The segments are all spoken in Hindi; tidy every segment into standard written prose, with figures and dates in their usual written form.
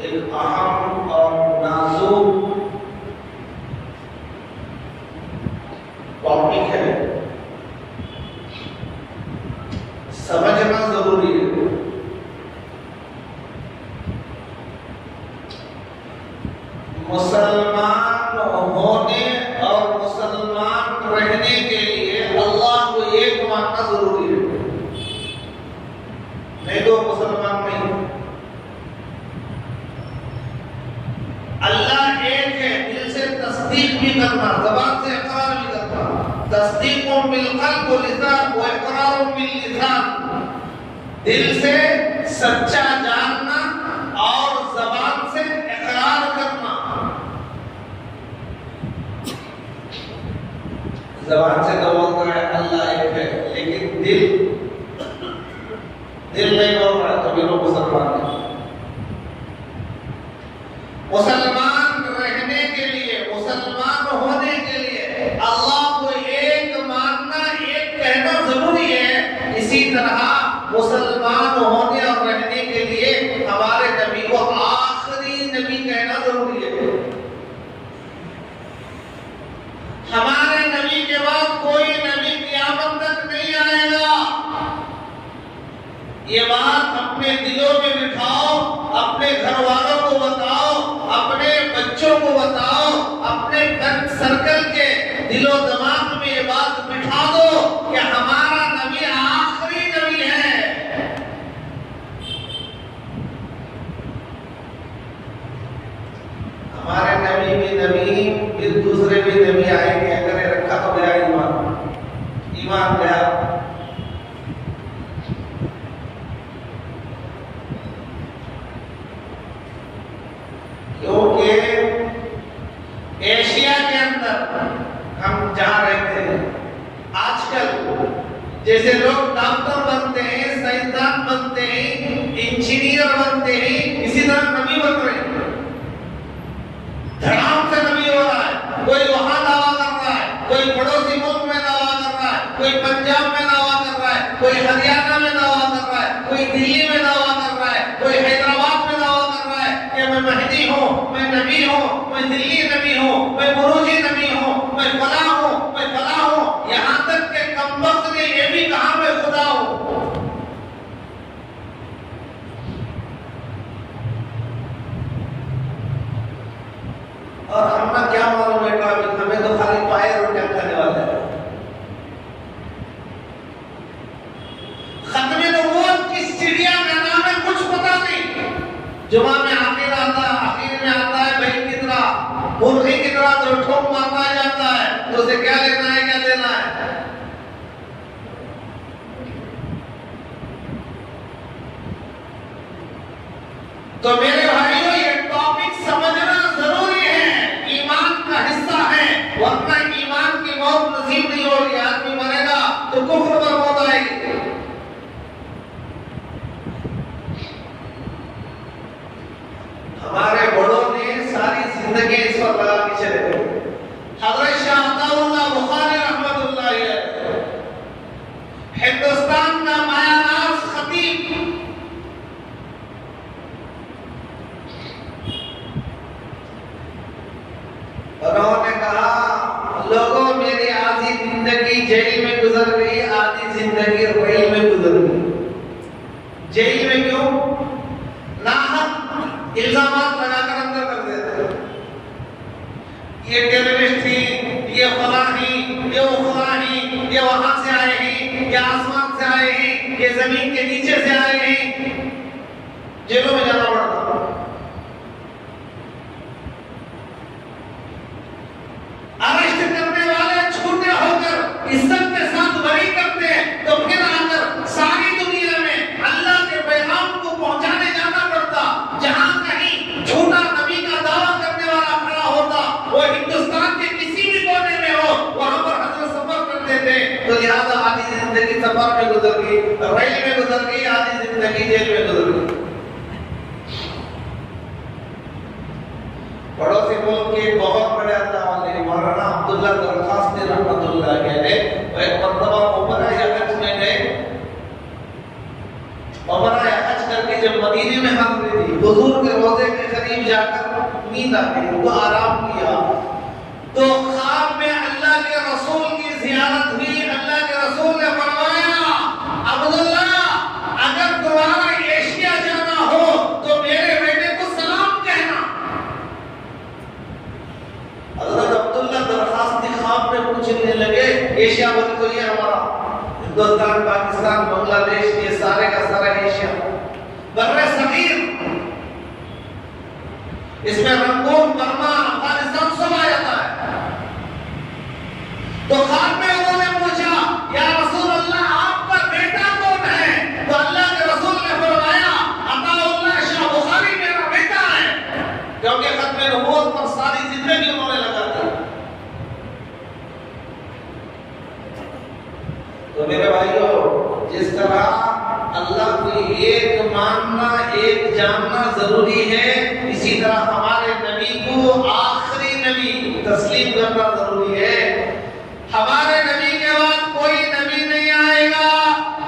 एक अहम और नाजुक टॉपिक है, समझना जरूरी है। मुसलमान होने और मुसलमान रहने के लिए अल्लाह को एक मानना जरूरी है, नहीं तो मुसलमान नहीं। अल्लाह एक है, दिल से तस्दीक भी करना, ज़बान से इकरार भी करना। तस्दीक़ुम बिल क़ल्ब व लिसान व इक़रारुम बिल लिसान, दिल से सच्चा जानना और ज़बान से इकरार करना। ज़बान से तो बोलता है अल्लाह एक है, लेकिन दिल नहीं बोल रहा है, तो भी लोग मुसलमान हैं। मुसलमान रहने के लिए, मुसलमान होने के लिए अल्लाह को एक मानना, एक कहना जरूरी है। इसी तरह मुसलमान होने और रहने के लिए हमारे नबी को आखिरी नबी कहना जरूरी है। हमारे नबी के बाद कोई नबी क़यामत तक नहीं आएगा। ये बात अपने दिलों में बिठाओ, अपने घर वालों को बताओ, अपने बच्चों को बताओ, अपने फ्रेंड सर्कल के दिलो दिमाग में ये बात बिठा दो कि हमारा नबी आखिरी नबी है। हमारे नबी भी नबी, फिर दूसरे भी नबी आएंगे, अगर रखा तो गया ईमान गया। क्योंकि एशिया के अंदर हम जहां रहते हैं आजकल जैसे लोग डॉक्टर बनते हैं, साइंसदान बनते हैं, इंजीनियर बनते हैं, इसी तरह नबी बन रहे हैं। धड़ाम से नबी हो रहा है। कोई वहां दावा कर रहा है, कोई पड़ोसी मुल्क में दावा कर रहा है, कोई पंजाब में दावा कर रहा है, कोई हरियाणा में दावा कर रहा है, कोई दिल्ली में दावा कर रहा है, कोई हैदराबाद में दावा कर रहा है कि मैं महदी हूँ, मैं नबी हूँ, मैं दिल्ली नबी हूँ, मैं बुरूजी नबी हूँ, मैं फला हूँ, मैं फला हूँ। यहाँ तक के कमबख्त ने ये भी कहा मैं खुदा हूँ। और हमें क्या मालूम है ट्रैफिक, हमें तो खाली पाए रोटियां खाने वाले हैं। खत्मे नबूवत की चिड़िया का नाम है कुछ पता नहीं। जुमा में आखिर में आता है भाई की तरह, मुर्गी की तरह तो ठोक मारना जाता है, तो उसे क्या लेना है, क्या देना है। तो मेरे भाइयों ये टॉपिक समझना जरूरी है, ईमान का हिस्सा है, वरना ईमान की मौत नसीब नहीं होगी। आदमी मरेगा तो कुफ्र पर मौत आएगी। हमारे बड़ों ने सारी जिंदगी इस पर लगा के चले गए। हज़रत शाह अताउल्लाह बुखारी रहमतुल्लाह अलैह हिंदुस्तान का मायानाज खतीब, उन्होंने कहा लोगों मेरी आधी जिंदगी जेल में गुजर गई, आधी जिंदगी रेल में गुजर गई। जेल में क्यों? नाहक इल्जामात लगाकर अंदर कर देते, ये टेररिस्ट थी, ये फलाही, ये फलाही, ये वहां से आए हैं, ये आसमान से आए हैं, ये जमीन के नीचे से आए हैं। जेलों में जाना पड़ता। अरेस्ट करने वाले छूटे होकर इज्जत के साथ बरी करते हैं, तो फिर आकर सारी दुनिया में अल्लाह के पैगाम को पहुंचाने जाना पड़ता। जहां कहीं झूठा नबी का दावा करने वाला खड़ा होता, वो हिंदुस्तान के किसी भी कोने में हो, वहां पर हजरत सफर करते थे। तो लिहाजा आधी जिंदगी सफर में गुजर गई, रेल में गुजर गई, आधी जिंदगी जेल में गुजर गई। पड़ोसी मुल्क के बहुत बड़े अल्लाह वाले मौलाना अब्दुल्ला दरखास्ती रहमतुल्लाह अलैह एक मरतबा उमरा या हज में गए। उमरा या हज करके जब मदीने में हाजिर थी, हुजूर के रोजे के करीब जाकर नींद आ गई, वो आराम किया तो ख्वाब में अल्लाह के रसूल की ज़ियारत हुई। अल्लाह के रसूल ने फरमाया अब्दुल्ला अगर तुम्हारा एशिया जाना हो तो मेरे बेटे को सलाम कहना। हज़रत अब्दुल्ला दरखास्ती ख्वाब में पूछने लगे एशिया बोले तो ये हमारा हिंदुस्तान, पाकिस्तान, बांग्लादेश, ये सारे का सारा एशिया बर्रे सगीर, इसमें रंगून, बर्मा, अफगानिस्तान सब आ जाता है। तो ख्वाब में उन्होंने पूछा या रसूल अल्लाह आपका बेटा कौन है? तो अल्लाह के रसूल ने फरमाया अताउल्लाह शाह बुखारी मेरा बेटा है, क्योंकि खत्मे नबूवत पर सारी जिंदगी उन्होंने लगा दी। तो मेरे भाइयों जिस तरह अल्लाह को एक मानना, एक जानना जरूरी है, इसी तरह हमारे नबी को आखिरी नबी तस्लीम करना जरूरी है। हमारे नबी के बाद कोई नबी नहीं आएगा।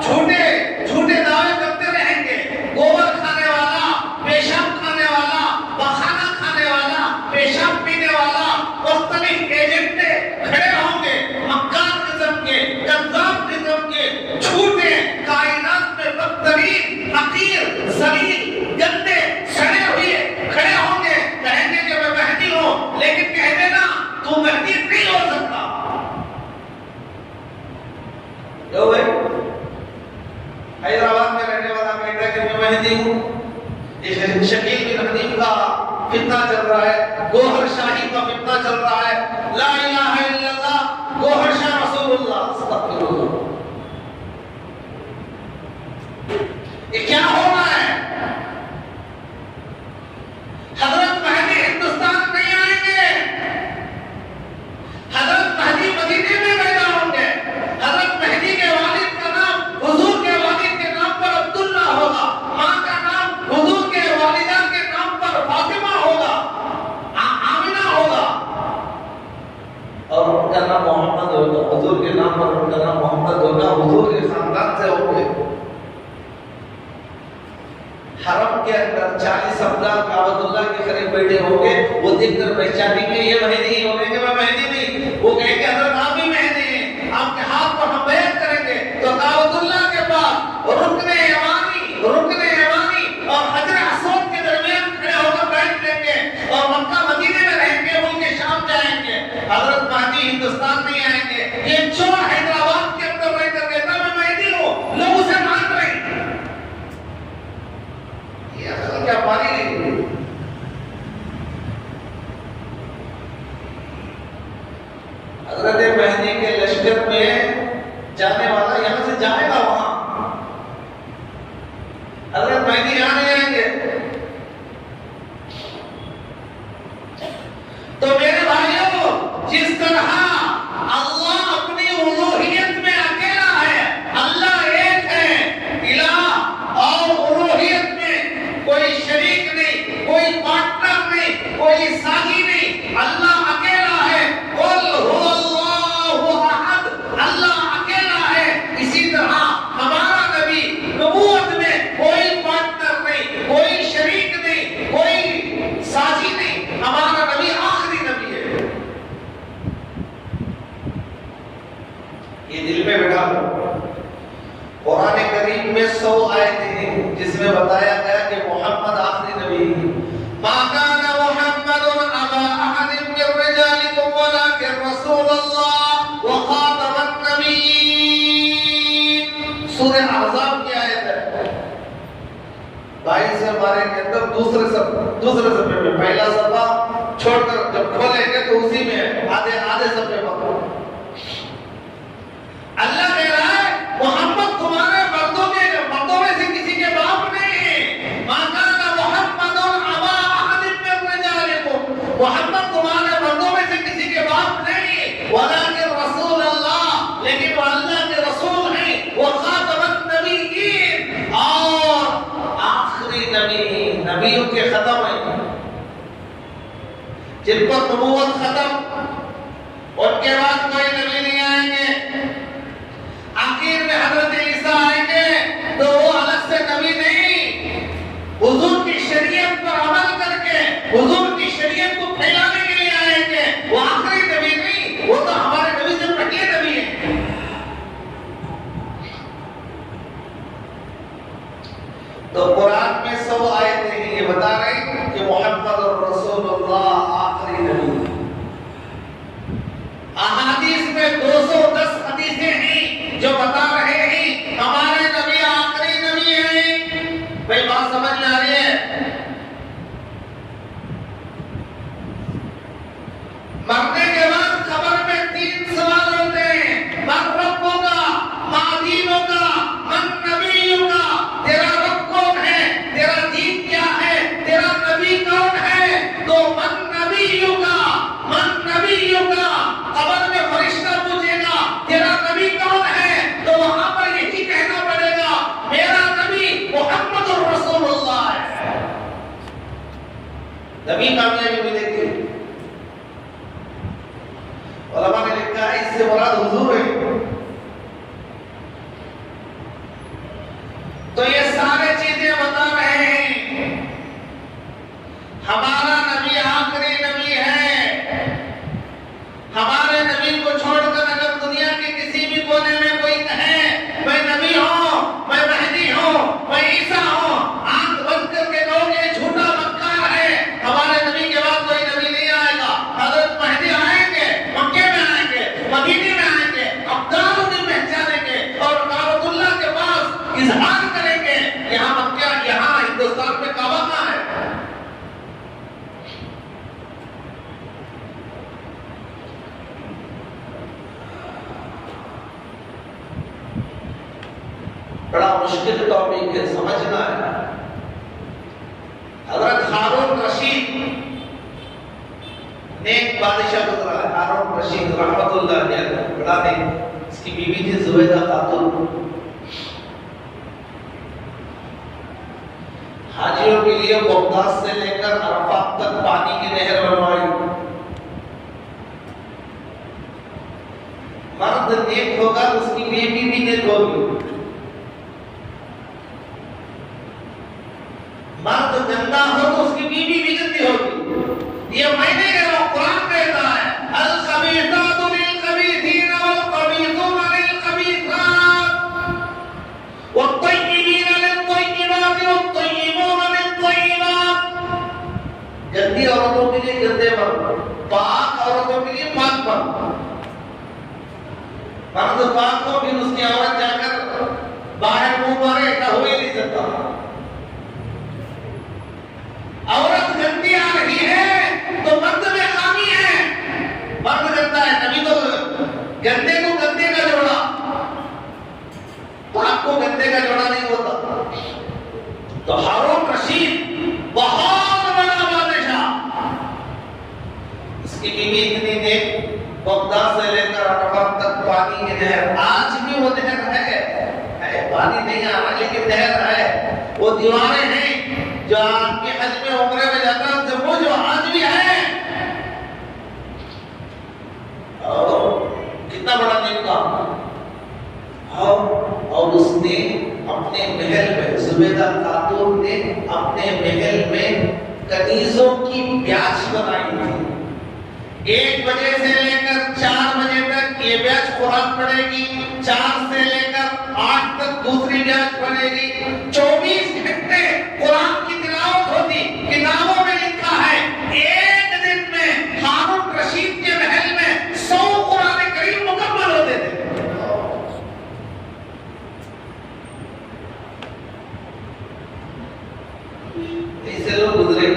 झूठे झूठे दावे करते रहेंगे, गोबर खाने वाला, पेशाब खाने वाला, बखाना खाने वाला, पेशाब पीने वाला, मुख्तलिफ एजेंटे खड़े होंगे, मक्कार किस्म के, कज़्ज़ाब किस्म के, झूठे, कायनात में बदतरीन, हकीर, ज़लील, गंदे, सड़े हुए खड़े होंगे, कहेंगे कि मैं महदी हूँ, लेकिन कह देना तू महदी नहीं हो सकता। क्यों भाई? हैदराबाद में रहने वाला कहता है कि मैं महदी हूँ। ये शकील बिन हनीफ का फितना चल रहा है, गोहर शाही का फितना चल रहा है, ला इलाहा इल्लल्लाह, गोहर शाह रसूलुल्लाह, अस्तगफिरुल्लाह। क्या होना है? हजरत महदी हिंदुस्तान नहीं आएंगे, हजरत महदी मदीने में पैदा होंगे। हजरत महदी के वालिद का नाम हुजूर के वालिद के नाम पर अब्दुल्ला होगा, मां का नाम हुजूर के वालिदा के नाम पर फातिमा होगा, आमिना होगा, और उनका नाम मोहम्मद होगा। हुजूर के नाम पर उनका नाम मोहम्मद होगा, हुजूर के खानदान से होंगे। हरम के अंदर 40 अब्दाल काबतुल्लाह के करीब बैठे होंगे, वो देखकर पहचानेंगे ये मेहदी हो गए, मैं मेहदी नहीं। वो कहेंगे हजरत आप भी मेहदी हैं, आपके हाथ पर हम बैत करेंगे। तो काबतुल्लाह के पास रुकने यमानी और हजर असवद के दरमियान खड़े होकर बैठ लेंगे और मक्का मदीने में रहेंगे, मुल्क शाम जाएंगे। हजरत महदी हिंदुस्तान नहीं आएंगे। ये चोर हैदराबाद के अंदर रहकर कहता मैं मेहदी हूँ, लोग उसे मान रहे हैं। ये असल क्या पानी नहीं। हजरत महदी के लश्कर में जाने वाला यहां से जाएगा वहां, हजरत महदी यहां नहीं आएंगे। तो मेरे भाइयों, जिस तरह अल्लाह अपनी उलूहियत में अकेला है, अल्लाह एक है, इलाह और उलूहियत में कोई शरीक नहीं, कोई पार्टनर नहीं, कोई साथी नहीं, अल्लाह अकेला है। कुल हुवल्लाहु अहद, अल्लाह अकेला है। इसी तरह हमारा नबी नबूवत में कोई पार्टनर नहीं, कोई शरीक नहीं, कोई साथी नहीं, हमारा नबी आखिरी नबी है। ये दिल में बैठा लो। कुरान करीम में 100 आयतें हैं जिसमें बताया गया कि मोहम्मद आखिरी नबी है। मा काना मुहम्मदुन अबा अहदिन मिन रिजालिकुम वलाकिन रसूलुल्लाह व खातमन नबिय्यीन। सूरह अहज़ाब की आयत है 22 से बारे के अंदर दूसरे सफ़े में। पहला सफ़ा छोड़कर जब खोलेंगे तो उसी में आधे सफ़े पर अल्लाह कह रहा है मोहम्मद तुम्हारे मर्दों में से किसी के बाप नहीं है। मा काना मुहम्मदुन अबा अहदिन मिन रिजालिकुम, मोहम्मद तुम्हारे मर्दों में से किसी के बाप नहीं, वलाकिन रसूलुल्लाह, लेकिन वो अल्लाह के रसूल हैं, वो खातमन नबिय्यीन, और आखिरी नबी, नबियों के खत्म है, जिन पर नबूवत खत्म, उनके बाद कोई नबी नहीं आएंगे। आखिर में हजरत ईसा आएंगे तो वो अलग से नबी नहीं, हुजूर की शरीयत पर अमल करके हुजूर की शरीयत को फैलाने के लिए आएंगे। वो आखिरी नबी नहीं, वो तो हमारे नबी से पहले नबी है। तो कुरान में 100 आयतें हैं, ये बता रहे कि मोहम्मद और रसूलुल्लाह आखिरी नबी। अहादीस में 210 हदीसें हैं जो बता रहे हैं हमारे नबी आखिरी नबी हैं। भाई बात समझ में आ रही है? मरने के बाद कब्र में 3 सवाल होते हैं, मन रब्बुका, मा दीनुका, मन नबियुका। तेरा रब कौन है, तेरा दीन क्या है, तेरा नबी कौन है? तो मन नबियुका, कब्र में फरिश्ता पूछेगा तेरा नबी कौन है, तो बड़ा मुश्किल टॉपिक है, समझना है। हजरत हारून रशीद नेक बादशाह गुजरा है। हारून रशीद रहमतुल्लाह अलैह, बड़ा नेक। इसकी बीवी थी जुबैदा खातून। हाजियों के लिए बगदाद से लेकर अरफात तक पानी की नहर बनवाई। मर्द नेक होगा तो उसकी बीवी भी नेक होगी। मर्द गंदा हो तो उसकी बीवी भी गंदी होगी। ये मैंने कह रहा हूं, कुरान कहता है अल खबीसातु लिल खबीसीन वल खबीसूना लिल खबीसात वत्तय्यिबीना लित तय्यिबात वत्तय्यिबूना लित तय्यिबात। गंदी औरतों के लिए गंदे मर्द, पाक औरतों के लिए पाक मर्द। मर्द पाक को भी उसकी औरत जाकर बाहर मुंह मारे, ऐसा हो ही नहीं सकता। औरत गंदी आ रही है तो मर्द में खामी है। मर्द गंदा है तभी तो गंदे को गंदे का जोड़ा, पाक को गंदे का जोड़ा नहीं होता। तो हारून रशीद बहुत बड़ा बादशाह, उसकी बीवी इतनी नेक, बगदाद से लेकर अरफात तक पानी की नहर। आज भी वो नहर है, पानी नहीं आ रहा लेकिन नहर है। वो दीवारें हैं जो आपके हज में उम्रे में जाता है, वो जो आज भी है। कितना बड़ा नेक काम। और उसने अपने महल में, जुबैदा खातून ने अपने महल में कनीजों की ब्याज बनाई थी। 1 बजे से लेकर 4 बजे तक ये ब्याज कुरान पढ़ेगी, 4 से लेकर 8 तक दूसरी ब्याज पढ़ेगी। 24 घंटे कुरान की तिलावत होती। किताबों में लिखा है एक दिन में हारून रशीद के महल में 100 कुरान करीम मुकम्मल होते थे। ऐसे लोग गुजरे।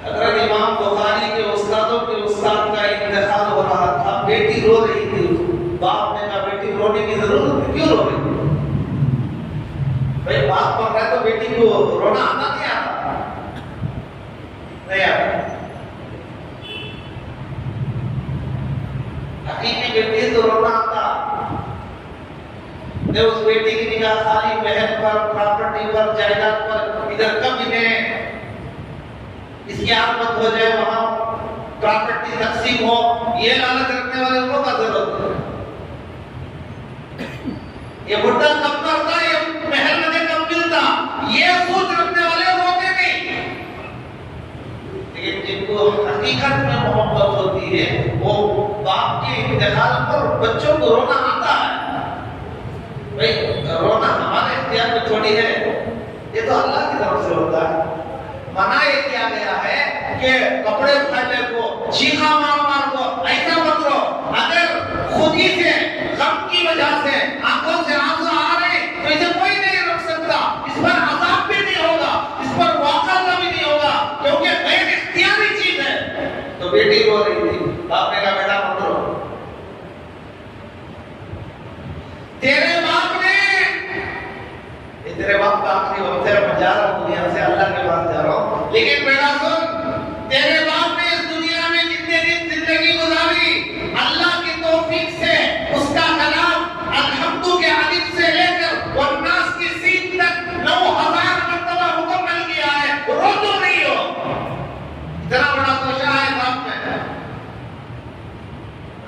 हज़रत इमाम बुखारी के उस्तादों के उस्ताद का इंतकाल हो रहा था। बेटी रो रही थी। बाप ने कहा बेटी रोने की जरूरत है, क्यों रो रही? भाई बाप पढ़ रहा है तो बेटी को रोना आता नहीं आता? नहीं आता। हकीकी बेटी तो रोना आता। ने उस बेटी की निगाह खाली महल पर, प्रॉपर्टी पर, जायदाद पर, इधर कब इन्हें इसकी आमद हो जाए, वहां प्रॉपर्टी तकसीम हो, ये लालच रखने वाले लोगों का जरूरत है। ये बुढ़ा कब करता, ये महल मुझे कब मिलता, ये सोच रखने वाले रोते नहीं। लेकिन जिनको हकीकत में मोहब्बत होती है, वो बाप के इंतकाल पर बच्चों को रोना आता है। भाई रोना हमारे इख्तियार में थोड़ी है, ये तो अल्लाह की तरफ से होता है। मना ये किया गया है कि कपड़े उठाने को, चीखा मार मार को, ऐसा मत रो। अगर खुद ही से गम की वजह से आंखों से आंसू आ रहे तो इसे कोई नहीं रोक सकता। इस पर अज़ाब भी नहीं होगा, इस पर वाक़ा भी नहीं होगा, क्योंकि गैर इख्तियारी चीज है। तो बेटी रो रही थी, बाप ने कहा बेटा मत रो। तेरे बाप ने, तेरे बाप का आखिरी वक्त है, मैं जा रहा हूं दुनिया से, अल्लाह के पास जा रहा हूं। लेकिन बेटा सुन, तेरे बाप ने इस दुनिया में जितने दिन जिंदगी गुजारी, अल्लाह की तौफीक से उसका कलाम अल-हम्दु के अलिफ से लेकर वन्नास की सीन तक 9000 मर्तबा मुकम्मल किया है। रो तो नहीं हो, इतना बड़ा तोशा है बाप में।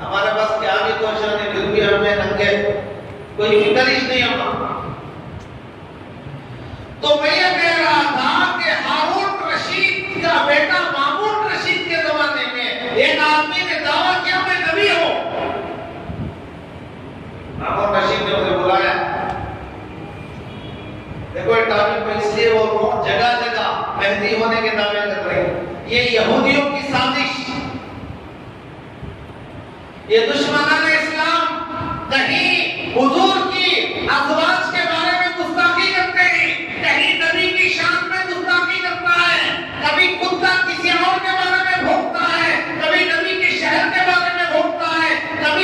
हमारे पास क्या भी तोशा नहीं, फिर भी हमें नंगे, कोई फिक्र ही नहीं है। तो मैं ये कह रहा था कि हारून रशीद का बेटा मामून रशीद के जमाने में एक आदमी ने दावा किया मैं नबी हूं। मामून रशीद ने उसे बुलाया। देखो ये टॉपिक में इसलिए वो जगह जगह मेहदी होने के दावे कर रहे हैं। ये यहूदियों की साजिश, ये दुश्मनान इस्लाम कहीं हुजूर की अज़वाज के बारे में गुस्ताखी करते हैं, कहीं नबी की शान में गुस्ताखी करता है, कभी कुत्ता किसी और के बारे में भौंकता है, कभी नबी के शहर के बारे में भौंकता है, कभी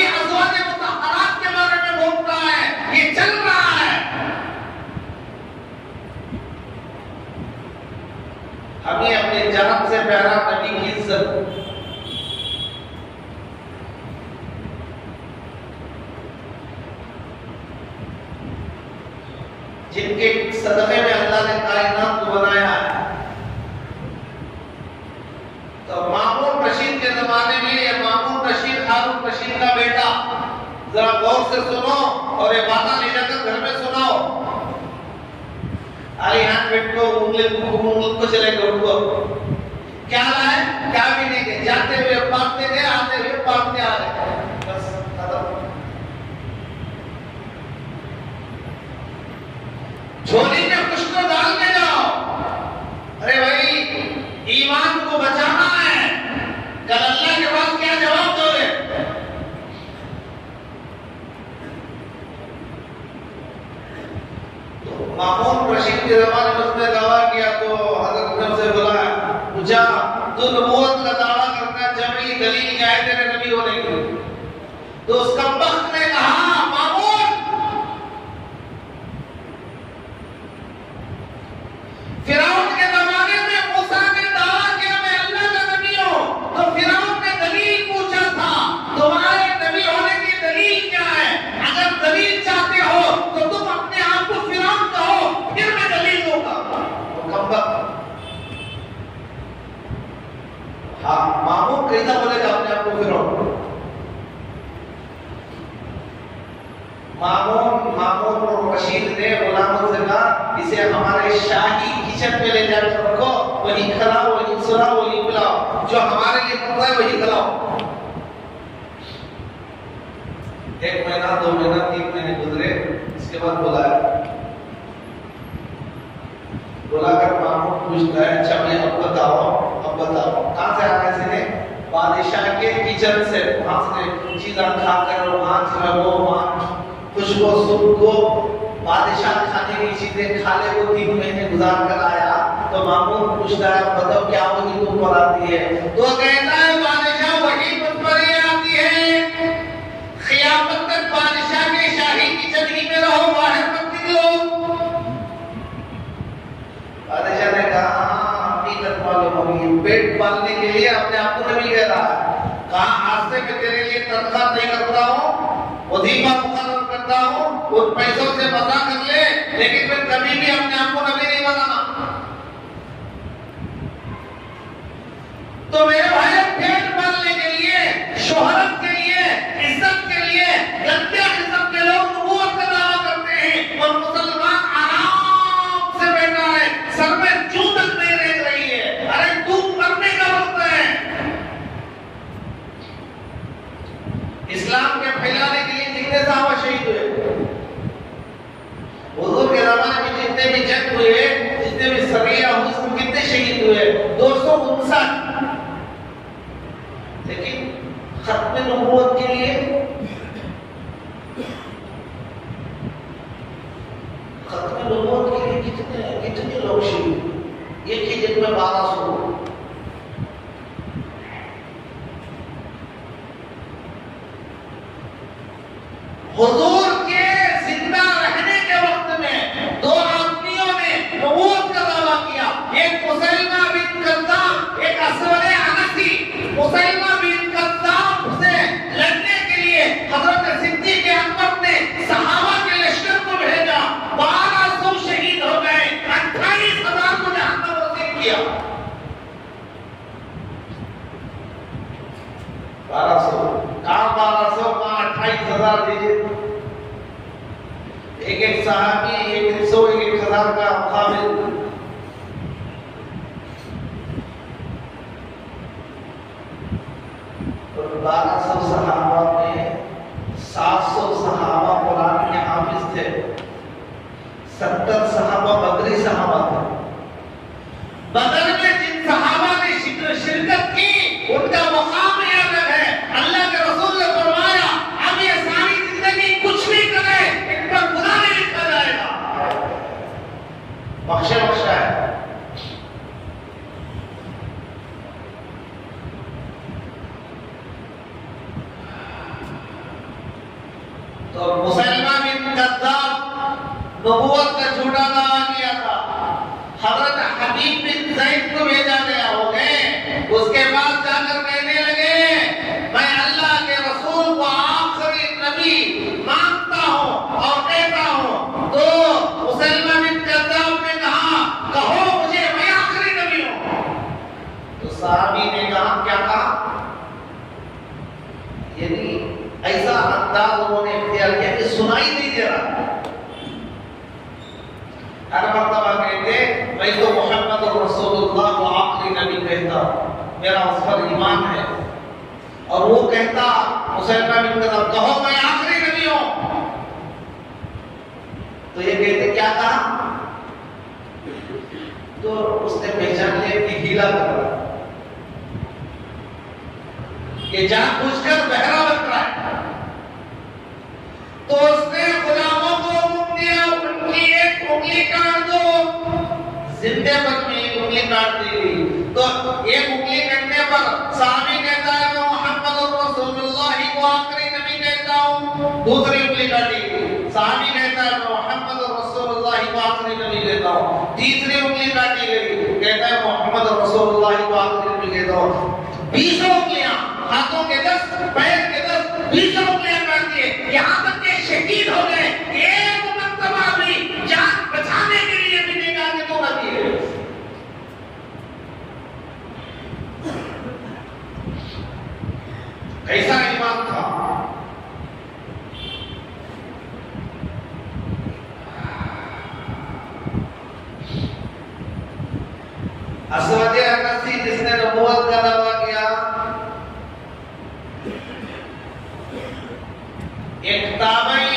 हमें अपने जान से प्यारा नबी की इज्जत, जिनके सदक़े में अल्लाह ने कायनात को बनाया है। तो मामून रशीद के जमाने में ये मामून रशीद हारून रशीद का बेटा, जरा गौर से सुनो और ये बातें ले जाकर घर में सुनाओ। अरे यहाँ बेटो उंगली को चलेगा उनको क्या लाए क्या भी नहीं गए, जाते हुए पापते गए, आते हुए पापते आ गए, बस खत्म। झोली में कुछ तो डाल के जाओ। अरे भाई ईमान को बचाना है, कल अल्लाह के पास क्या जवाब दोगे? तो मामून रशीद के जमाने में उसने दावा किया तो हजरत ने उसे बुलाया, पूछा तू नबूवत का दावा करना जमी दलील क्या है तेरे नबी होने की? तो उस कमबख्त ने कहा मामून फिरौन के जमाने में मूसा ने दावा किया मैं अल्लाह का नबी हूं, तो फिरौन ने दलील पूछा था तुम्हारे नबी होने की दलील क्या है? अगर दलील चाहते हो तो तुम अपने आप को फिरौन कहो, फिर मैं दलील दूंगा। हाँ मामून कैसा बोलेगा अपने आप को फिरौन? मामून रशीद ने गुलामों से कहा इसे हमारे शाही किचन में ले जाकर रखो, वही खिलाओ, वही सुलाओ, वही पिलाओ, जो हमारे लिए बनता है वही खिलाओ। 1 महीना 2 महीना 3 महीने गुजरे, इसके बाद बुलाकर मामून पूछता है अच्छा भैया अब बताओ कहाँ से आना सीधे? बादशाह के किचन से, वहां से चीज़ें खाकर वहां रहो, वहां खुशबू सुख को बादशाह खाने की चीजें खा ले, वो 3 महीने गुजार कर आया। तो मामून पूछता है बताओ क्या वही तुम पर आती है? तो कहता है बादशाह वही मुझ पर ही आती है, क़यामत तक बादशाह के शाही किचन ही में रहो, बाहर मत निकलो। बादशाह ने कहा हकीकत मालूम होगी, पेट पालने के लिए अपने आप को नबी कह रहा है, कहा आज से मैं तेरे लिए तनख्वाह नहीं करता हूँ, वजीफा मुकर्रर करता हूँ, उन पैसों से मजा कर ले, लेकिन फिर कभी भी अपने आप को नबी नहीं बनाना। तो मेरे भाई पेट पालने के लिए, शोहरत के लिए, इज्जत के लिए गंदे किस्म के लोग नबूवत का दावा करते हैं और मुसलमान आराम से बैठा है, सर में जूं तक नहीं रह रही है। अरे तू मरने का वक्त है। इस्लाम के फैलाने के लिए जितने सहाबा शहीद हुए, हुजूर के ज़माने में जितने भी जंग हुए, जितने भी सरिया हुए, उसमें कितने शहीद हुए? 259। लेकिन खत्म नबूवत के लिए कितने लोग शहीद? एक ही दिन में 1200। हुजूर के जिंदा रहने के वक्त में 2 आदमियों ने नबूवत का दावा किया, एक मुसैलमा बिन कज़्ज़ाब, एक अस्वद अनसी। मुसैलमा बिन कज़्ज़ाब से लड़ने के लिए हजरत सिद्दीक़ अकबर ने सहाबा के लश्कर को भेजा, 1200 शहीद हो गए, 28,000 को जहन्नम रसीद किया। 1200 कहाँ 1200 कहाँ 28,000 दीजिए। एक सहाबी 100 1,000 का मुकाबिल। तो 1200 सहाबा में 700 सहाबा कुरान के हाफिज थे, 70 सहाबा बदरी सहाबा थे। बदर में जिन सहाबा ने शिरकत की उनका मुकाम ही अलग है। अल्लाह के रसूल ने फरमाया अब ये सारी जिंदगी कुछ भी करे इन पर गुनाह नहीं लिखा जाएगा, बख्शा है। तो मुसैलमा बिन कज़्ज़ाब नबूवत का झूठा दावा किया था। हजरत हबीब बिन ज़ैद को भेजा गया हो गए। उसके बाद जाकर कहने लगे मैं अल्लाह के रसूल को आखिरी नबी मानता हूँ और कहता हूँ। तो मुसलमा बिन कज़्ज़ाब ने कहा कहो मुझे, मैं आखिरी नबी हूँ। तो सहाबी ने कहा क्या कहा? यानी ऐसा अंदाज उन्होंने इख्तियार किया कि सुनाई नहीं दे रहा। हर मर्तबा कहते मैं तो मोहम्मद रसूलुल्लाह को आखिरी नबी कहता हूं, मेरा उस पर ईमान है। और वो कहता मुसलमान बिन कज़्ज़ाब कहो मैं आखिरी नबी हूं। तो ये कहते क्या कहा? तो उसने पहचान लिया कि हीला कर रहा है, ये जानबूझकर बहरा बन रहा है। तो उसने गुलामों को हुक्म दिया उनकी एक उंगली काट दो। जिंदे पद में एक उंगली काट दी गई। तो एक उंगली कटने पर सहाबी कहता है मैं मोहम्मद रसूलुल्लाह को आखिरी नबी कहता हूँ। दूसरी उंगली काटी गई। सहाबी कहता है मैं मोहम्मद रसूलुल्लाह को आखिरी नबी कहता हूँ। तीसरी उंगली काटी गई, कहता है मोहम्मद रसूलुल्लाह को आखिरी नबी कहता हूँ। 20 उंगलियां, हाथों के 10, पैर के 10, 20 उंगलियां काट दिए। यहाँ तक के शहीद हो गए। एक मर्तबा भी जान बचाने के लिए भी निकाह के तो न दिए। कैसा ईमान था? अस्वद अनसी जिसने नबूवत का दावा किया, एक ताबई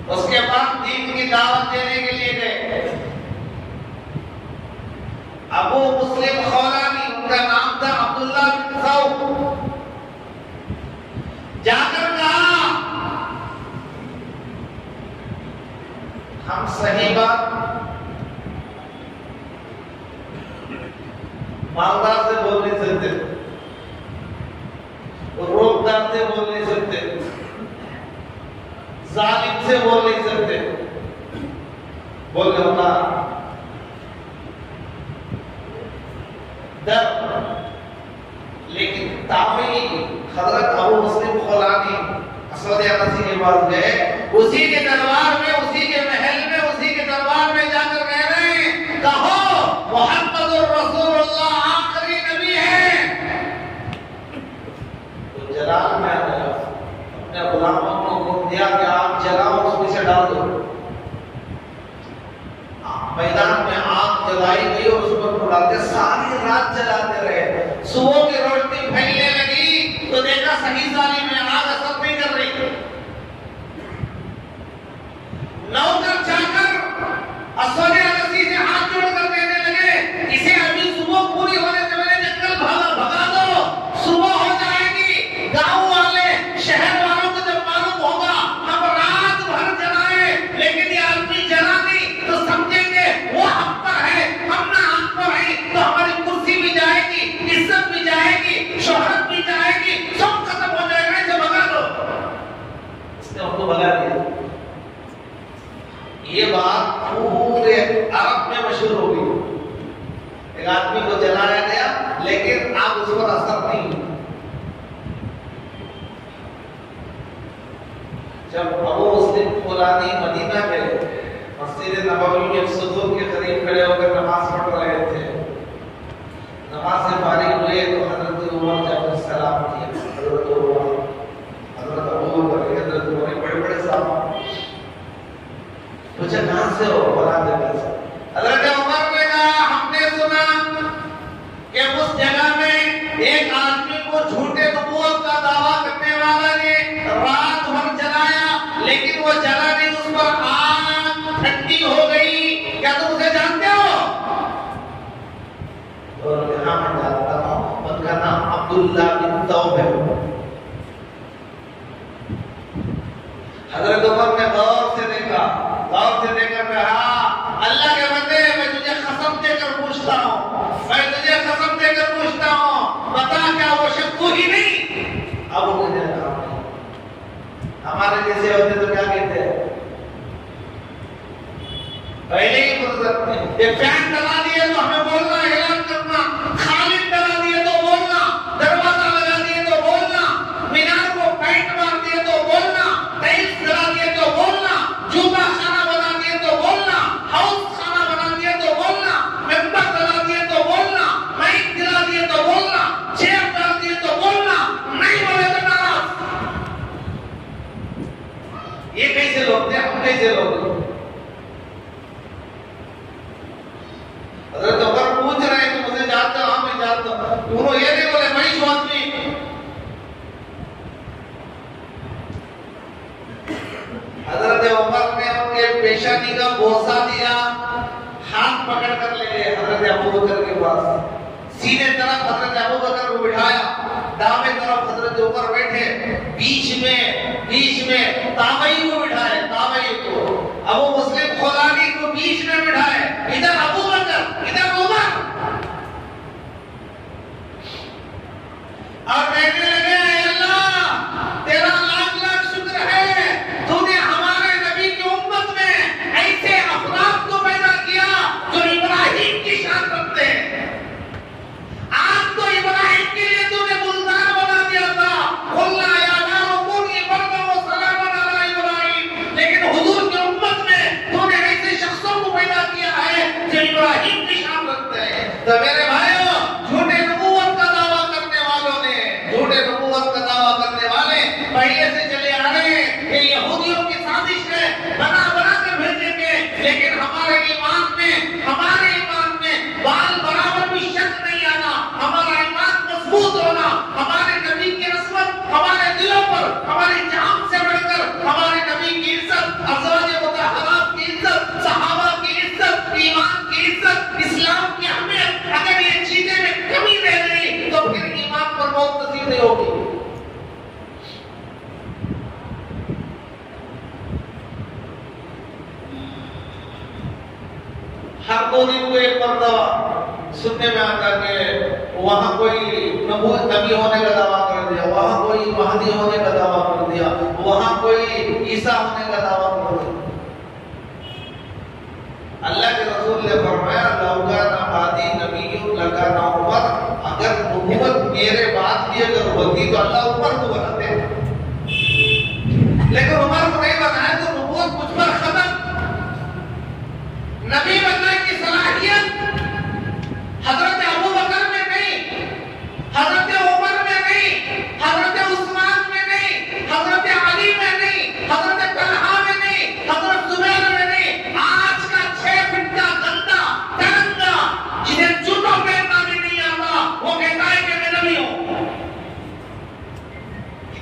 उसके बाद दीन की दावत देने के लिए गए। अबू मुस्लिम खौलानी उनका नाम था, अब्दुल्ला बिन सऊद। जाकर कहा हम सही बात मालदार से बोल नहीं सकते, रोकदार से बोल नहीं सकते, जालिम से बोल नहीं सकते। बोले होता डर। लेकिन ताबई हजरत अबू मुस्लिम खौलानी अस्वद अनसी के पास गए। उसी के दरबार में, उसी के महल में, उसी के दरबार में जाकर कह रहे हैं कहो मोहम्मद रसूलुल्लाह आखिरी नबी है। तो जलाल में अपने गुलामों को हुक्म दिया कि आप जलाओ, उसमें से डाल दो। मैदान में आग जलाई गई और उस पर उड़ाते सारी रात जलाते रहे। सुबह की रोशनी फैलने लगी तो देखा सही साली में आग असर नहीं कर रही। नौकर जाकर अस्वद अनसी से हाथ जोड़कर कहने लगे इसे अभी सुबह पूरी होने से पहले जंगल भगा दो, सुबह हो जाएगी। गांव वाले, शहर वालों को जब मालूम होगा हम रात भर जलाए लेकिन ये आदमी जला नहीं तो समझेंगे वो हम पर है, हम ना हम पर है। तो हमारी कुर्सी भी जाएगी, इज्जत भी जाएगी, शोहरत भी जाएगी, सब खत्म हो जाएगा। इसे भगा दो। इसने उनको भगा दिया। ये बात पूरे अरब में मशहूर हो गई। एक आदमी को जलाया गया लेकिन आग उस पर असर नहीं। जब अबू मुस्लिम खौलानी मदीना गए, मस्जिद नबवी के सुदूर के करीब खड़े होकर नमाज पढ़ रहे थे। नमाज से फारिग हुए तो हजरत उमर जब सलाम किया, हजरत उमर, हजरत अबू बकर, हजरत उमर बड़े-बड़े साहब पूछा कहां से हो? फलां जगह से। हजरत उमर ने कहा हमने सुना कि उस जगह में एक आदमी को झूठे नबूवत का दावा करने वाला ने रात भर जलाया लेकिन वो जला नहीं, उस पर आग ठंडी हो गई। क्या तुम उसे जानते हो? और यहाँ मैं जानता हूँ, उनका नाम अब्दुल्ला बिन तौब है। हजरत उमर ने गौर से देखा, गौर से देखकर कहा अल्लाह के बंदे मैं तुझे कसम देकर पूछता हूँ, मैं तुझे कसम देकर पूछता हूँ, बता क्या वो शक तू ही नहीं? अब वो मुझे हमारे जैसे होते तो क्या कहते हैं? पहले ही फुर्सत में ये फैन चला दिए तो हमें बोलना, ऐलान करना, खालिद चला दिए तो बोलना, दरवाजा लगा दिए तो बोलना, मीनार को पेंट मार दिए तो बोलना, टाइल्स लगा दिए तो बोलना, जूता खाना बना दिए तो बोलना, हाउस खाना बना दिए तो बोलना, मेंबर चला दिए तो बोलना, माइक दिला दिए तो बोलना, चेयर डाल दिए तो बोलना, नहीं बोले तो नाराज। ये कैसे लोग थे? हम कैसे लोग? हजरत उमर पूछ रहे हैं कि मुझे जानते हो? हाँ मैं जानता हूं। उन्होंने ये नहीं बोले मैं ही आदमी। हजरत उमर ने उनके पेशानी का बोसा दिया, हाथ पकड़ कर ले गए हजरत अबू बकर के पास। सीने तरफ हजरत अबू बकर को बिठाया, दाएं तरफ हजरत उमर बैठे, बीच में ताबई को बिठाए, ताबई को अबू मुस्लिम खुलानी को बीच में बिठाए, इधर अबू बकर इधर उमर, और कहने लगे अल्लाह तेरा लाख लाख शुक्र है तूने हमारे नबी की उम्मत में ऐसे अफराद को पैदा किया जो इब्राहिम की शान रखते हैं। आज तो इब्राहिम के लिए तूने गुलजार बना दिया था, खुल्ला या नारुकुनी बरदा व सलामन अला इब्राहिम, लेकिन हुजूर की उम्मत में तूने ऐसे शख्सों को पैदा किया है जो इब्राहिम की शान रखते हैं। तो मेरे भाइयों, झूठे नबूवत का दावा करने वालों ने, झूठे नबूवत का दावा करने वाले पहले से चले आ रहे हैं कि यहूदियों की साजिश है, बना कर भेजेंगे, लेकिन हमारे ईमान में बाल बराबर भी शक नहीं आना, हमारा ईमान मजबूत होना, हमारे नबी की रस्मत हमारे दिलों पर हमारी जान से बढ़कर हमारे नबी की इज्जत, अज़वाज मुतहहरात की इज्जत, सहाबा की इज्जत, ईमान की इज्जत, इस्लाम की अहमियत, अगर ये चीजें में कमी रह गई तो फिर ईमान पर मौत नसीब नहीं होगी। हर 2 दिन को एक मर्तबा सुनने में आता कि वहां कोई नबी होने का दावा कर दिया, वहां कोई महदी होने का दावा कर दिया, वहां कोई ईसा होने का दावा कर दिया। अल्लाह के रसूल ने फरमाया लौकाना महदी नबीयुन लकाना उमर, अगर नबूवत मेरे बाद भी अगर होती तो अल्लाह उमर को बनाते, लेकिन उमर को नहीं बनाया तो नबूवत मुझ पर खत्म। नबी बनने की सलाहियत हजरत अबू बकर में नहीं, हजरत उमर में नहीं, हजरत उस्मान में नहीं, हजरत अली में नहीं, हजरत तलहा में नहीं, हजरत जुबैर में नहीं, आज का 6 फीट का गंदा तरंगा जिन्हें जूतों पहनना भी नहीं आता वो कहता है कि मैं नबी हूं।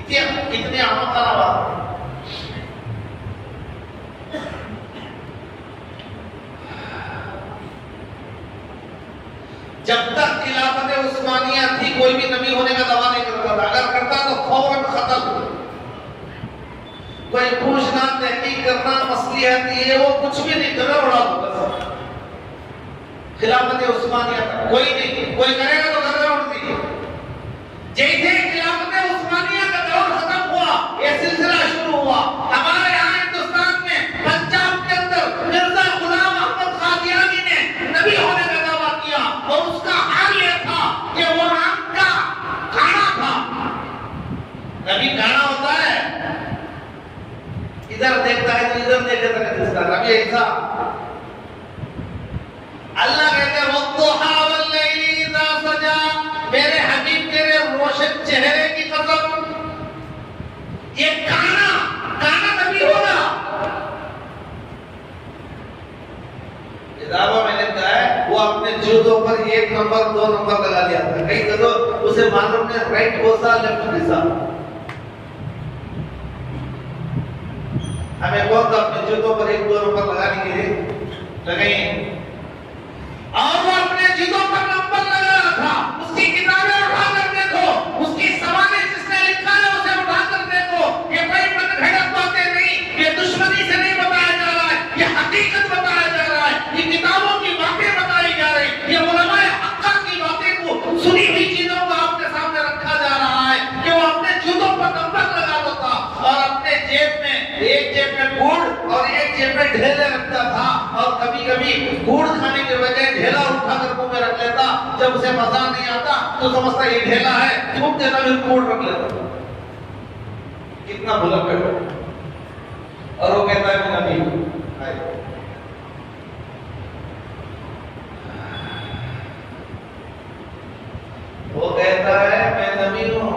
कितने अहम बात। जब तक खिलाफत उस्मानिया थी कोई भी नबी होने का दावा नहीं करता था, अगर करता तो फौरन खत्म। कोई पूछना, तहकीक करना, मसलिहत ये वो कुछ भी नहीं, गला उड़ा होता था। खिलाफत उस्मानिया कोई नहीं, कोई करेगा तो गला उड़ती। जैसे खिलाफत उस्मानिया का दौर खत्म हुआ, ये सिलसिला शुरू हुआ। हमारे यहाँ हिंदुस्तान में पंजाब के अंदर मिर्जा गुलाम अहमद कादियानी ने नबी होने का दावा किया और उसका हाल यह था कि वो आंख का काना था। नबी काना होता है, इधर देखता है तो इधर नहीं देखता है, इसका नबी ऐसा। अल्लाह कहते हैं वद्दुहा वल्लैली इज़ा सजा, मेरे हबीब तेरे रोशन चेहरे की कसम, ये काना नबी होगा। दावा में लिखा है वो अपने जूतों पर 1 नंबर 2 नंबर लगा लिया था, कहीं तो उसे मालूम नहीं राइट कोसा लेफ्ट दिशा। हमें कौन सा अपने जूतों पर 1-2 नंबर लगाने के लिए लगाए, और वो अपने जूतों पर नंबर लगा रहा था। उसकी किताबें उठा कर देखो, उसकी सवालें जिसने लिखा है उसे उठा कर देखो। ये कोई मनगढ़ंत बातें नहीं, ये दुश्मनी से नहीं बताया जा रहा है, ये हकीकत बताया जा रहा है, ये किताबों की बातें बताई जा रही, ये उलमाए हक़ की बातें को सुनी हुई चीजों को आपके सामने रखा जा रहा है कि वो अपने जूतों पर नंबर लगा देता और अपने जेब में, एक जेब में गुड़ और एक जेब में ढेले रखता था, और कभी उसे मजा नहीं आता तो समझता ये ढेला है, खूब देना भी कोट रख लेता। कितना भुलक बैठो। और वो कहता है मैं नबी हूं। वो कहता है मैं नबी हूं।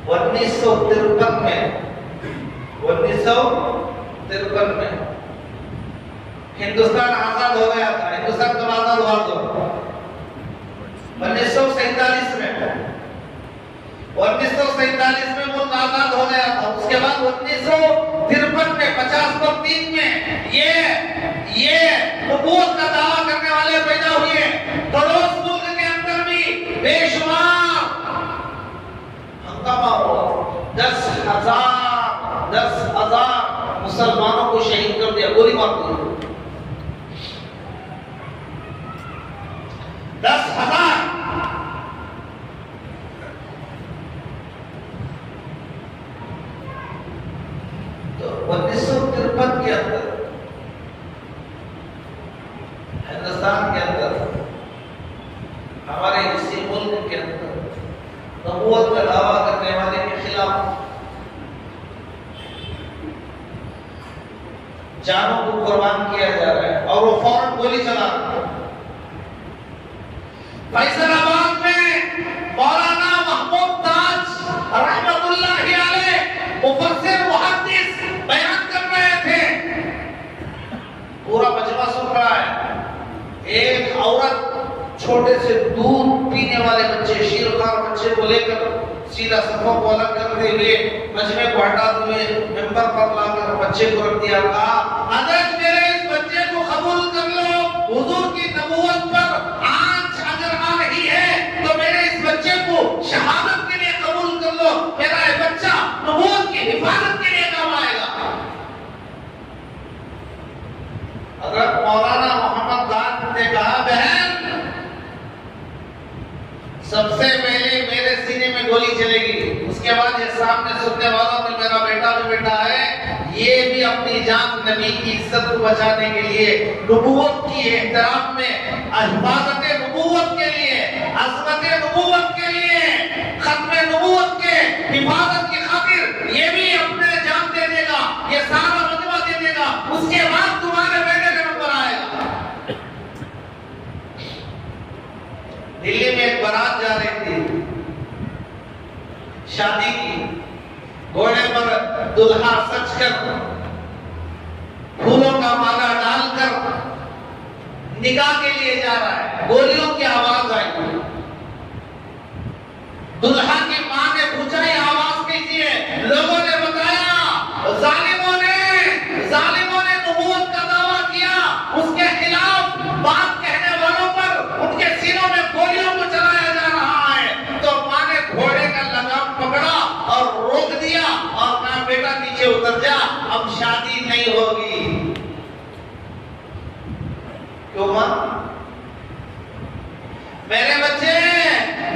1953 में हिंदुस्तान आजाद हो गया था। हिंदुस्तान कब आजाद हुआ? तो 1947 में मुल्क आजाद हो गया था। उसके बाद 1953 में 50 में ये नबूवत का दावा करने वाले पैदा हुए। पड़ोस मुल्क के अंदर भी बेशुमार हंगामा हुआ। 10,000 मुसलमानों को शहीद कर दिया, गोली मार दी। 10,000। तो 1953 के अंदर हिंदुस्तान के अंदर, हमारे इसी मुल्क के अंदर नबूवत का दावा करने वाले के खिलाफ जानों को कुर्बान किया जा रहा है और वो फौरन गोली चला रहा है। फैसलाबाद में मौलाना महमूद ताज रहमतुल्लाहि अलैह मुफस्सिर मुहद्दिस बयान कर रहे थे। पूरा मजमा सुन रहा है। एक औरत छोटे से दूध पीने वाले बच्चे, शीरखार बच्चे को लेकर सीधा सफों को अलग करते हुए मजमे को हटाते हुए मेंबर पर लाकर बच्चे को रख दिया। कहा अगर मेरे इस बच्चे को कबूल कर लो, हुजूर की नबूवत पर आंच अगर आ रही है तो मेरे इस बच्चे को शहादत के लिए कबूल कर लो। मेरा ये बच्चा नबूवत की हिफाजत के लिए काम आएगा। हज़रत मौलाना मोहम्मद दाद ने कहा बहन, सबसे पहले मेरे सीने में गोली चलेगी, उसके बाद ये सामने सुनने वालों में मेरा बेटा भी बेटा है, ये भी अपनी जान नबी की इज्जत को बचाने के लिए, नबूवत की एहतराम में, हिफाजत नबूवत के लिए, अज़मत नबूवत के लिए, खत्म नबूवत के हिफाजत की खातिर ये भी अपने जान दे देगा, ये सारा मजमा दे देगा। उसके बाद तुम्हारे बेटे का नंबर आएगा। दिल्ली में एक बारात जा रही थी शादी की। घोड़े पर दुल्हा सजकर फूलों का माला डालकर निकाह के लिए जा रहा है। गोलियों की आवाज आई। दुल्हा की मां ने पूछा ये आवाज कीजिए। लोगों ने बताया जालिमों ने नबूवत का दावा किया, उसके खिलाफ बात कहने वालों पर उनके सीनों में गोलियों को चलाया जा रहा है। तो मां ने घोड़े का लगाम पकड़ा और रोक दिया और कहा बेटा नीचे उतर जा, अब शादी नहीं होगी। क्यों मां? मेरे बच्चे,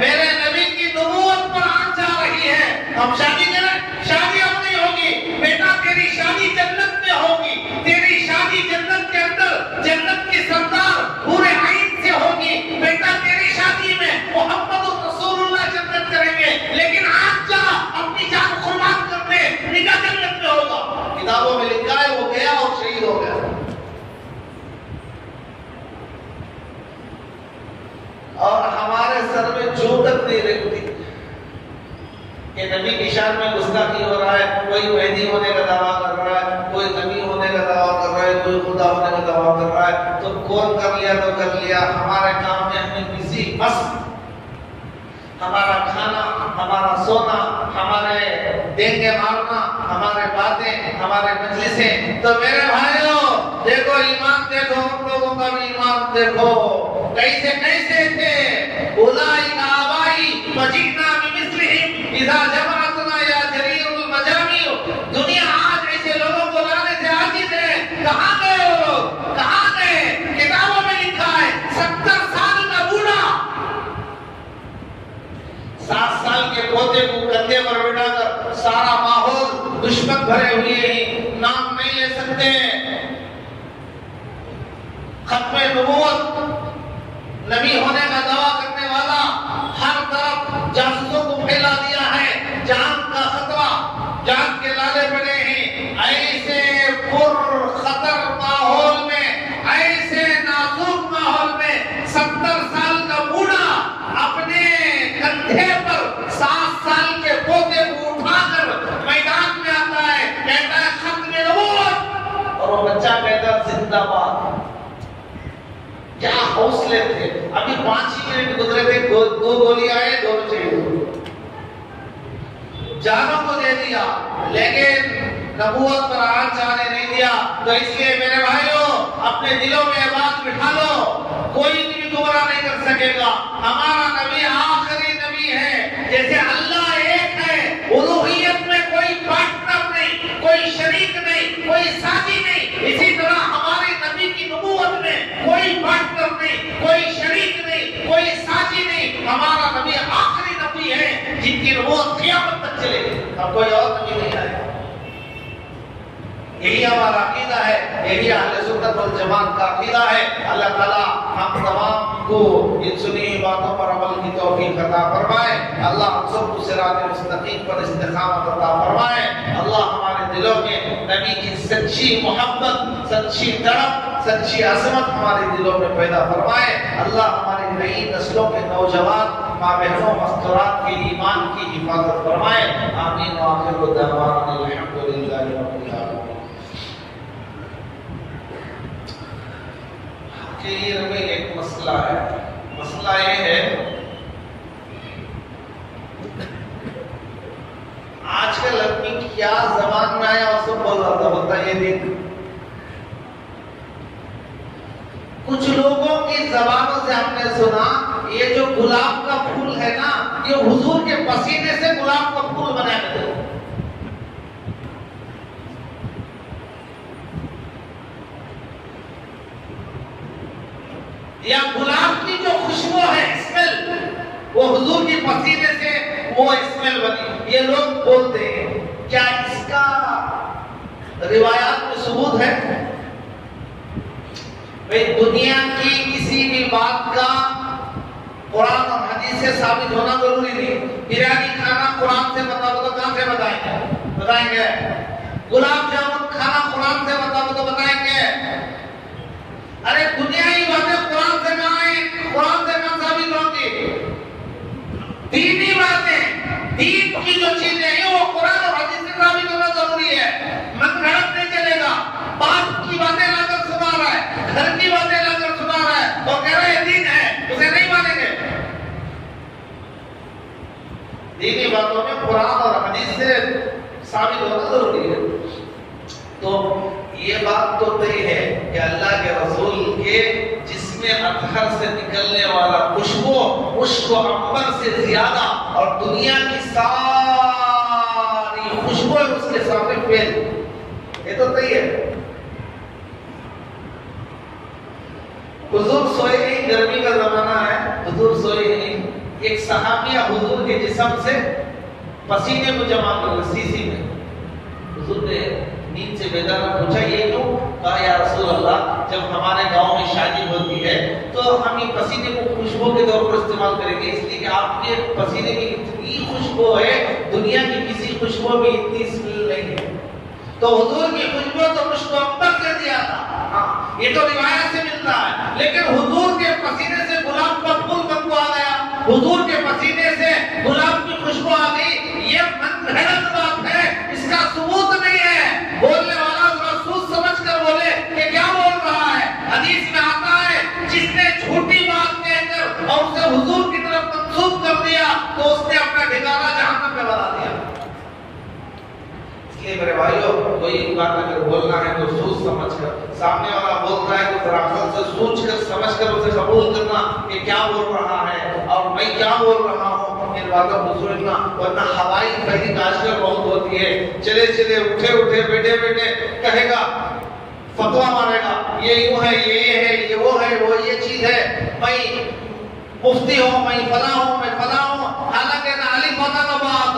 मेरे नबी की नबूवत पर आंच आ रही है, हम शादी करें? शादी अब नहीं होगी बेटा, तेरी शादी जन्नत में होगी। तेरी शादी जन्नत के अंदर जन्नत की सरदार पूरे आइन से होगी। बेटा तेरी शादी में मोहम्मद रसूलुल्लाह जन्नत करेंगे, लेकिन आज जा अपनी जान कुर्बान कर दे, निकाह जन्नत में होगा। किताबों में लिखा है वो गया और शहीद हो गया। और हमारे सर में जूतक नहीं लगती कि नबी की शान में गुस्ताखी हो रहा है। कोई मेहदी होने का दावा कर रहा है, कोई नबी होने का दावा कर रहा है, कोई खुदा होने का दावा कर रहा है। तो कौन कर लिया तो कर लिया, हमारे काम में हमें किसी बस हमारा खाना, हमारा सोना, हमारे देंगे मारना, हमारे बातें, हमारे मजलिसें। तो मेरे भाइयों देखो, ईमान देखो, हम लोगों का भी ईमान देखो कैसे कैसे थे। उलाइका आबाई वजिना बिमिस्लिहिम इज़ा जमअतना या जरीरुल मजामी। दुनिया आज ऐसे लोगों को लाने से आजिज़ है। कहां गए वो लोग? कहां गए? किताबों में लिखा है 70 साल का बूढ़ा 7 साल के पोते को कंधे पर बिठाकर, सारा माहौल दुश्मन भरे हुए ही, नाम नहीं ले सकते, खत्मे नबूवत, नबी होने का दावा करने वाला, हर तरफ जासूसों को फैला दिया है, जान का खतरा, जान के लाले पड़े हैं। ऐसे खतर माहौल में, ऐसे नाजुक माहौल में 70 साल का बूढ़ा अपने कंधे पर 7 साल के पोते को उठाकर मैदान में आता है, कहता है खत्मे नबूवत, और वो बच्चा कहता है जिंदाबाद। क्या हौसले थे। अभी 5 ही मिनट गुजरे थे, दो गोलियां आए, दोनों शहीद, जानों को दे दिया, लेकिन नबूवत पर आँच आने नहीं दिया। तो इसलिए मेरे भाइयों, अपने दिलों में बात बिठा लो, कोई भी गुमराह नहीं कर सकेगा। हमारा नबी आखिरी नबी है। जैसे अल्लाह एक है, उलूहियत में कोई पार्टनर नहीं, कोई शरीक नहीं, कोई साथी नहीं, इसी तरह हमारे नबी की नबूवत में कोई पार्टनर नहीं, कोई शरीक नहीं, कोई साथी नहीं। हमारा नबी आखिरी नबी है जिनकी नबूवत क़यामत तक चलेगी, अब कोई और नबी नहीं आएगा। यही हमारा अकीदा है, यही अहले सुन्नत वल जमात का अकीदा है। अल्लाह ताला हम तमाम को इन सुनी हुई बातों पर अमल की तौफीक अता फरमाए। अल्लाह हम सबको सिरात मुस्तकीम पर इस्तिकामत अता फरमाए। अल्लाह हमारे दिलों में नबी की सच्ची मोहब्बत, सच्ची तड़प, सच्ची अज़मत हमारे दिलों में पैदा फरमाए। अल्लाह हमारी नई नस्लों के नौजवान माँ बहनों मस्तूरात के ईमान की हिफाजत फरमाए। आमीन व आखिरु दअवाना अल्हम्दुलिल्लाहि रब्बिल आलमीन। ये में एक मसला है। मसला ये है, आजकल अपनी क्या जबान में आया और सब बोल रहा था, बोलता ये देख, कुछ लोगों की जबानों से हमने सुना ये जो गुलाब का फूल है ना, ये हुजूर के पसीने से गुलाब का फूल बनाया गया। या गुलाब की जो खुशबू है, स्मेल, वो हुजूर की पसीने से वो स्मेल बनी, ये लोग बोलते हैं। क्या इसका रिवायात में सबूत है? भाई दुनिया की किसी भी बात का कुरान और हदीस से साबित होना जरूरी नहीं। बिरयानी खाना कुरान से बताओ तो कहां से बताएंगे? गुलाब जामुन खाना कुरान से बताओ तो बताएंगे? अरे दुनियावी बातें कुरान से कहां है? कुरान से कहां साबित होंगी? दीनी बातें, दीन की जो चीजें हैं वो कुरान और हदीस से साबित होना जरूरी है। मनगढ़ंत नहीं चलेगा। बाप की बातें लाकर सुना रहा है, घर की बातें लाकर सुना रहा है और कह रहा है दीन है, उसे नहीं मानेंगे। दीनी बातों में कुरान और हदीस से साबित होना जरूरी है। तो ये बात तो तय है कि अल्लाह के रसूल के जिसमें अतहर से निकलने वाला खुशबू उसको अंबर से ज्यादा और दुनिया की सारी खुशबू उसके सामने फेल, ये तो तय है। हुजूर सोए नहीं, गर्मी का जमाना है, हुजूर सोए नहीं। एक सहाबिया हुजूर के जिस्म से पसीने को जमा कर शीशी में, हुजूर ने नींद से बेदार पूछा ये क्यों? कहा या रसूल अल्लाह, जब हमारे गांव में शादी होती है तो हम ये पसीने को खुशबू के तौर पर इस्तेमाल करेंगे, इसलिए कि आपके पसीने की इतनी खुशबू है, दुनिया की किसी खुशबू में इतनी स्मेल नहीं है। तो हुजूर की खुशबू तो मुझको अंबर से दिया था, हाँ ये तो रिवायत से मिलता है, लेकिन हुजूर के पसीने से गुलाब का फूल बदबू आ गया, हुजूर के पसीने से गुलाब की खुशबू आ गई, ये मनगढ़ंत बात है, इसका सबूत नहीं है। बोलने वाला थोड़ा सोच समझ कर बोले कि क्या बोल रहा है। हदीस में आता है जिसने झूठी बात कहकर और उसे हुजूर की तरफ मंसूब कर दिया तो उसने अपना ठिकाना जहन्नम में बना दिया। इसलिए मेरे भाइयों, कोई बात अगर बोलना है तो सोच समझ कर, सामने वाला बोलता है तो दरअसल से सोच कर समझ कर उसे कबूल करना कि क्या बोल रहा है और मैं क्या बोल रहा हूँ, इन बातों को सोचना। वरना हवाई कहीं आजकल बहुत होती है, चले चले उठे उठे बैठे बैठे कहेगा, फतवा मारेगा, ये यूं है, ये है, ये वो है, वो ये चीज है, मैं मुफ्ती हूँ, मैं फला हूँ, मैं फला हूँ, हालांकि ना अली फता ना बात।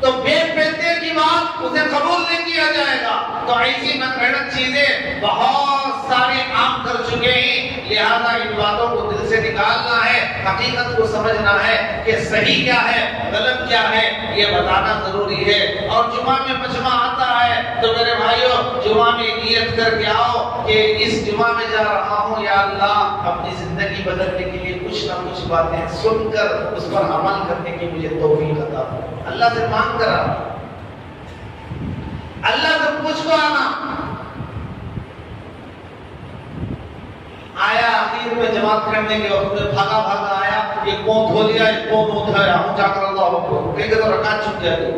तो बेपैते की बात उसे कबूल नहीं किया जाएगा। तो ऐसी मनगढ़ंत चीजें बहुत सारे काम कर चुके हैं, लिहाजा इन बातों को दिल से निकालना है, हकीकत को समझना है कि सही क्या है गलत क्या है, ये बताना जरूरी है। और जुमा में मजमा आता है तो मेरे भाइयों, जुमा में नियत करके आओ कि इस जुमा में जा रहा हूँ, या अल्लाह अपनी जिंदगी बदलने के लिए कुछ ना कुछ बातें सुनकर उस पर अमल करने की मुझे तौफीक अता फरमा। अल्लाह से मांग कर आना, अल्लाह से पूछ को आना। आया आखिर में जमात करने के वक्त में भागा भागा आया, ये कौन धो लिया, ये कौन उठाया, हम जाकर अल्लाह को कहीं तो रकात छूट जाएगी।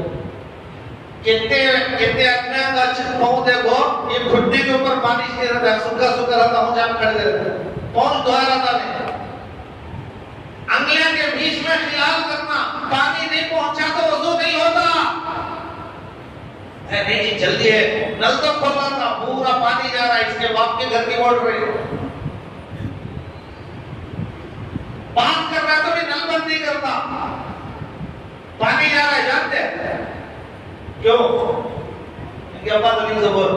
कितने कितने अपने का पाँव देखो, ये घुटने के ऊपर पानी से रहता है, सूखा सूखा रहता, हम जाकर खड़े रहते हैं, कौन धोया रहता है। अंगलियों के बीच में ख्याल करना, पानी नहीं पहुंचा तो वजू नहीं होता है। नहीं जी जल्दी है, नल तो खोलना था, पूरा पानी जा रहा है, इसके बाप के घर की मोटर रही, बात कर रहा तो भी नल बंद नहीं करता, पानी जा रहा है, जानते हैं क्यों? इनके अब्बा जमीन से बोल,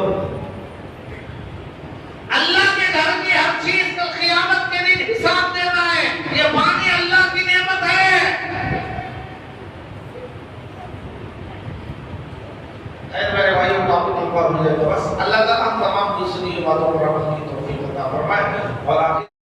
अल्लाह के घर की हर चीज कल क़यामत के दिन हिसाब देना है। ये पानी अल्लाह की नेमत है। मेरे भाइयों को आपको बस अल्लाह ताला हम तमाम दूसरी बातों पर अमल की तौफीक अता फरमाए और